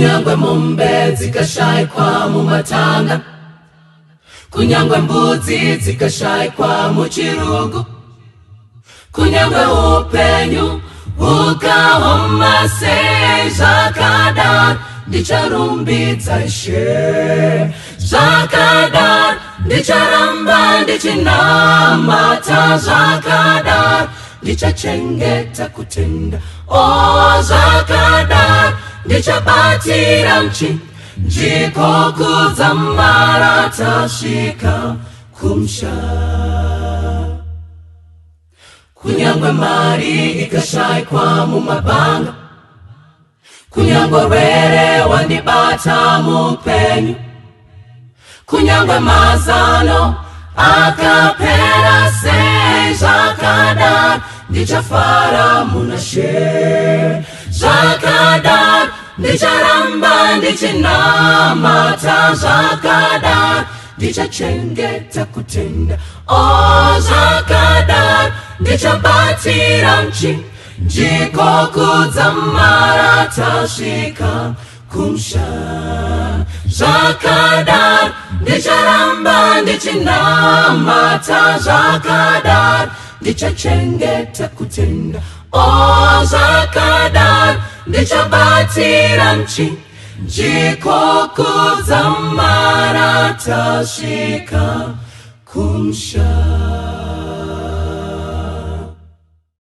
kunyangwe mombe zikashayikwa mu matanga, kunyangwe mbuzi zikashayikwa mu chirugu, kunyangwe upenyu ukahoma se Jakadar ndicharumbidza Ishe, Jakadar ndicharamba ndichinamata, Jakadar ndichachengeta kutenda, Jakadar ndichabatira mchinjiko kudzamara tasvika kumsha. Kunyangwe mari ikashayikwa mu mabanga, kunyangwe urwere wandibata mupenyu, kunyangwe mazano akapera se Jakadar ndichafara munashe, Jakadar ndicharamba ndichinamata, Jakadar ndichachengeta kutenda, Jakadar ndichabatira mchinjiko kudzamara tasvika kumsha. Jakadar ndicharamba ndichinamata, Jakadar ndichachengeta kutenda, Jakadar ndichabatira mchinjiko kudzamara tasvika kumsha.